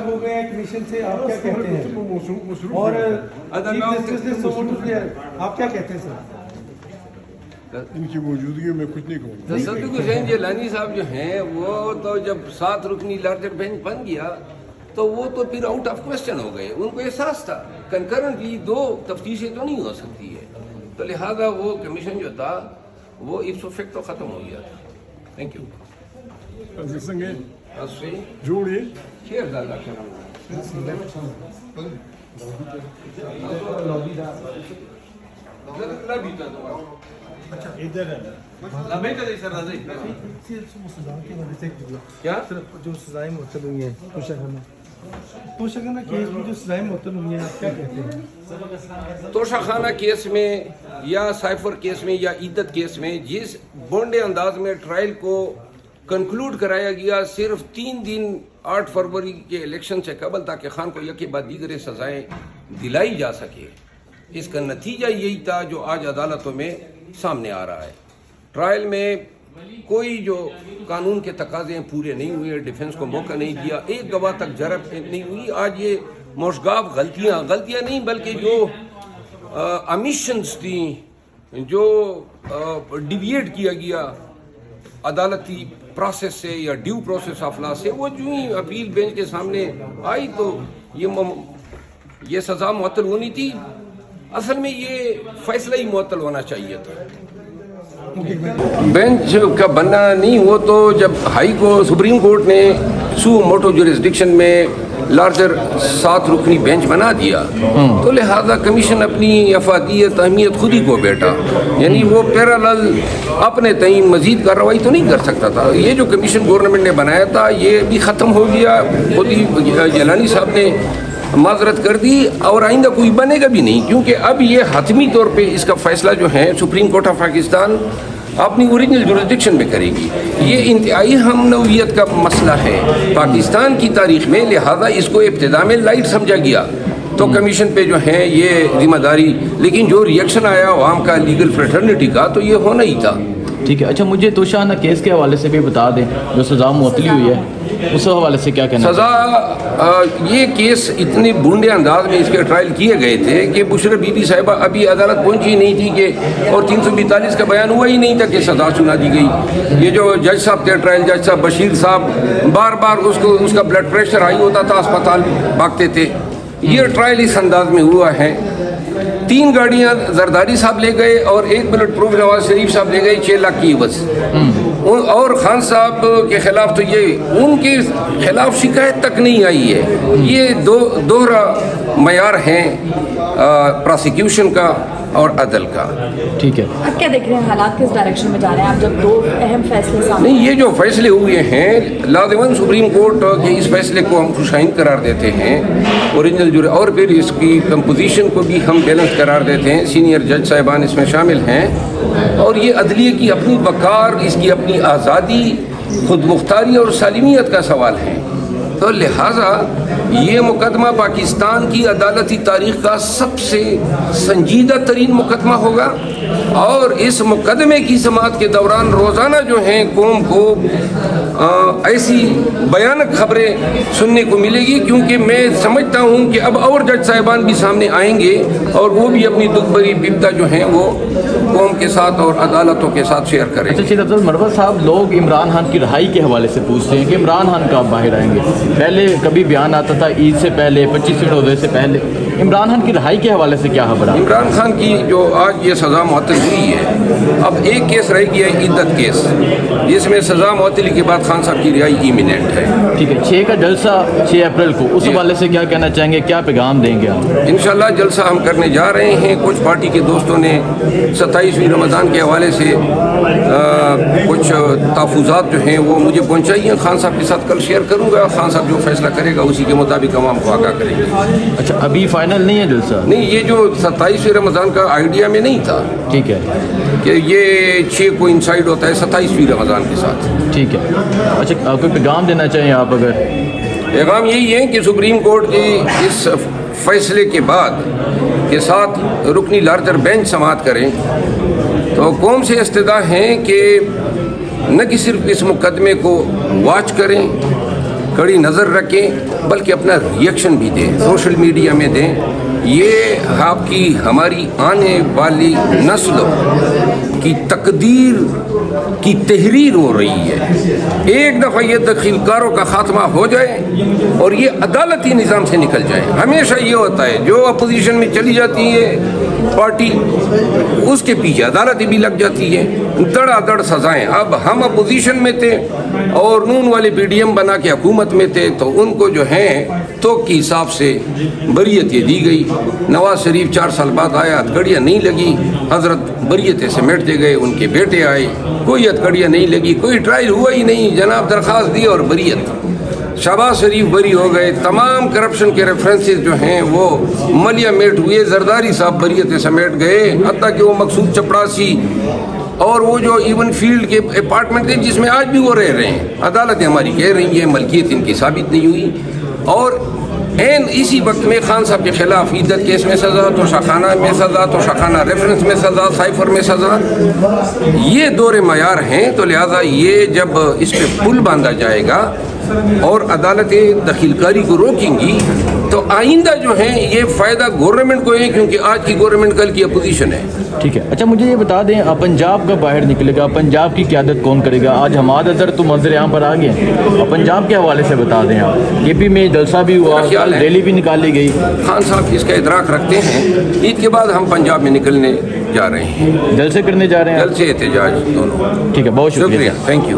अलग हो गए हैं कमीशन से, आप क्या कहते हैं? और चीफ जस्टिस ने सपोर्ट किया, आप क्या कहते हैं सर? इनकी मौजूदगी में कुछ नहीं कहूँगा। तसद्दुक़ हुसैन जिलानी साहब जो हैं वो तो जब 7 रुकनी लार्जर बेंच बन गया तो वो तो फिर आउट ऑफ क्वेश्चन हो गए। उनको एहसास था कंकरेंटली 2 तफ्तीशें तो नहीं हो सकती है, तो लिहाजा वो कमीशन जो था वो इप्सो फैक्टो ख़त्म हो गया था। Thank you. जोड़िए शेर ज़्यादा क्या जो सजाएं मुअत्तल हुई हैं तोशाखाना केस में, जो सजाएं मुअत्तल हुई हैं, आप क्या कहते हैं? तोशाखाना केस में या साइफर केस में या इद्दत केस में जिस बोंडे अंदाज में ट्रायल को कंक्लूड कराया गया सिर्फ 3 दिन 8 फरवरी के इलेक्शन से कबल, ताकि खान को यके बाद दीगर सजाएं दिलाई जा सके, इसका नतीजा यही था जो आज अदालतों में सामने आ रहा है। ट्रायल में कोई जो कानून के तकाजे पूरे नहीं हुए, डिफेंस को मौका नहीं दिया, एक गवाह तक जरब नहीं हुई। आज ये मोशगाफ गलतियां नहीं बल्कि जो अमिशंस थी, जो डिविएट किया गया अदालती प्रोसेस से या ड्यू प्रोसेस ऑफ लॉ से, वो जो ही अपील बेंच के सामने आई तो ये सज़ा मुअत्तल होनी थी। असल में ये फैसला ही मुअत्तल होना चाहिए था। बेंच का बनना नहीं हो तो जब सुप्रीम कोर्ट ने सू मोटो जुरिस्डिक्शन में लार्जर 7 रुकनी बेंच बना दिया तो लिहाजा कमीशन अपनी अफादियत अहमियत खुद ही को बैठा, यानी वो पैरेलल अपने तय मजीद कार्रवाई तो नहीं कर सकता था। ये जो कमीशन गवर्नमेंट ने बनाया था ये भी ख़त्म हो गया, खुद ही जिलानी साहब ने माजरत कर दी और आइंदा कोई बनेगा भी नहीं, क्योंकि अब ये हतमी तौर पे इसका फैसला जो है सुप्रीम कोर्ट ऑफ पाकिस्तान अपनी ओरिजिनल जुरिस्डिक्शन में करेगी। ये इंतहाई हम नौइयत का मसला है पाकिस्तान की तारीख में, लिहाजा इसको इब्तिदा में लाइट समझा गया तो कमीशन पे जो है ये जिम्मेदारी, लेकिन जो रिएक्शन आया अवाम का लीगल फ्रेटर्निटी का तो ये होना ही था। ठीक है। अच्छा, मुझे तोशाखाना केस के हवाले से भी बता दें, जो सज़ा मुअत्तली हुई है उस हवाले से क्या कहना? सज़ा ये केस इतने बूंदे अंदाज में इसके ट्रायल किए गए थे कि बुशरा बीबी साहिबा अभी अदालत पहुंची नहीं थी कि और 342 का बयान हुआ ही नहीं था कि सज़ा सुना दी गई। ये जो जज साहब थे, ट्रायल जज साहब बशीर साहब, बार बार उसका ब्लड प्रेशर हाई होता था, अस्पताल भागते थे। ये ट्रायल इस अंदाज में हुआ है। 3 गाड़ियां जरदारी साहब ले गए और 1 बुलेट प्रूफ नवाज शरीफ साहब ले गए 6 लाख की बस। और खान साहब के खिलाफ तो ये उनके खिलाफ शिकायत तक नहीं आई है। ये दोहरा मयार है प्रोसिक्यूशन का और अदल का। ठीक है। आप क्या देख रहे हैं, हालात किस डायरेक्शन में जा रहे हैं आप जब 2 अहम फैसले सामने? नहीं, ये जो फैसले हुए हैं लाज़िमन सुप्रीम कोर्ट के इस फैसले को हम खुशाइन करार देते हैं ओरिजिनल जुरी, और फिर इसकी कंपोजिशन को भी हम बैलेंस करार देते हैं। सीनियर जज साहिबान इसमें शामिल हैं और ये अदलिये की अपनी वक़ार, इसकी अपनी आज़ादी, खुद मुख्तारी और सालिमियत का सवाल है। तो लिहाजा ये मुकदमा पाकिस्तान की अदालती तारीख़ का सबसे संजीदा तरीन मुकदमा होगा और इस मुकदमे की समाअत के दौरान रोज़ाना जो हैं कौम को ऐसी भयानक खबरें सुनने को मिलेगी, क्योंकि मैं समझता हूँ कि अब और जज साहिबान भी सामने आएंगे और वो भी अपनी दुख भरी विपदा जो हैं वो कौम के साथ और अदालतों के साथ शेयर करेंगे। अच्छा, अब्दुल मरवत साहब, लोग इमरान खान की रिहाई के हवाले से पूछते हैं कि इमरान खान कब बाहर आएंगे। पहले कभी बयान आता था ईद से पहले, 25 रोज़े से पहले। इमरान खान की रिहाई के हवाले से क्या खबर है? इमरान खान की जो आज ये सज़ा मुअत्तल हुई है, अब एक केस रह गया है इद्दत केस, जिसमें सज़ा मुअत्तली के बाद खान साहब की रिहाई इमिनेंट है। ठीक है। 6 का जलसा 6 अप्रैल को, उस हवाले से क्या कहना चाहेंगे, क्या पैगाम देंगे आप? इंशाल्लाह जलसा हम करने जा रहे हैं। कुछ पार्टी के दोस्तों ने 27वीं रमज़ान के हवाले से कुछ तहफ़्फ़ुज़ात जो हैं वो मुझे पहुँचाई हैं। खान साहब के साथ कल शेयर करूँगा। खान साहब जो फैसला करेगा उसी के मुताबिक हम आपको आगाह करेंगे। अच्छा, अभी फाइनल नहीं है जलसा? नहीं, ये जो 27वीं रमज़ान का आइडिया में नहीं था। ठीक है। कि ये 6 को इंसाइड होता है 27वीं रमज़ान के साथ। ठीक है। अच्छा, कोई पैगाम देना चाहें आप? अगर पैगाम यही है कि सुप्रीम कोर्ट के इस फैसले के बाद के साथ रुकनी लार्जर बेंच समाअत करें तो कौम से इस्तदा है कि न कि सिर्फ इस मुकदमे को वाच करें کڑی نظر رکھیں بلکہ اپنا ریئیکشن بھی دیں، سوشل میڈیا میں دیں. یہ آپ کی ہماری آنے والی نسلوں کی تقدیر کی تحریر ہو رہی ہے. ایک دفعہ یہ دخیل کاروں کا خاتمہ ہو جائے اور یہ عدالتی نظام سے نکل جائے. ہمیشہ یہ ہوتا ہے جو اپوزیشن میں چلی جاتی ہے پارٹی اس کے پیچھے عدالتیں بھی لگ جاتی ہیں، دڑا دڑ سزائیں. اب ہم اپوزیشن میں تھے اور نون والے پی ڈی ایم بنا کے حکومت میں تھے تو ان کو جو ہیں تو کے حساب سے بریت یہ دی گئی. نواز شریف 4 سال بعد آیا، ہتھکڑیاں نہیں لگی، حضرت بریتیں سمیٹتے گئے، ان کے بیٹے آئے، کوئی ہتھکڑیاں نہیں لگی، کوئی ٹرائل ہوا ہی نہیں، جناب درخواست دی اور بریت. شہباز شریف بری ہو گئے، تمام کرپشن کے ریفرنسز جو ہیں وہ ملیا میٹ ہوئے، زرداری صاحب بریتیں سمیٹ گئے، حتیٰ کہ وہ مقصود چپڑاسی اور وہ جو ایون فیلڈ کے اپارٹمنٹ تھے جس میں آج بھی وہ رہ رہے ہیں، عدالتیں ہماری کہہ رہی ہیں ملکیت ان کی ثابت نہیں ہوئی. اور اسی وقت میں خان صاحب کے خلاف عدت کیس میں سزا، تو شاخانہ میں سزا، تو شاخانہ ریفرنس میں سزا، سائفر میں سزا. یہ دور معیار ہیں. تو لہٰذا یہ جب اس پہ پل باندھا جائے گا اور عدالتیں دخیل کاری کو روکیں گی تو آئندہ جو ہیں یہ فائدہ گورنمنٹ کو ہے، کیونکہ آج کی گورنمنٹ کل کی اپوزیشن ہے. ٹھیک ہے. اچھا مجھے یہ بتا دیں پنجاب کا باہر نکلے گا، پنجاب کی قیادت کون کرے گا؟ آج حماد اظہر تو منظر عام پر آ گئے ہیں، پنجاب کے حوالے سے بتا دیں آپ. کے پی میں جلسہ بھی ہوا، ریلی بھی نکالی گئی. خان صاحب اس کا ادراک رکھتے ہیں. عید کے بعد ہم پنجاب میں نکلنے جا رہے ہیں، جلسے کرنے جا رہے ہیں، جلسے احتجاج دونوں. ٹھیک ہے، بہت شکریہ. Thank you.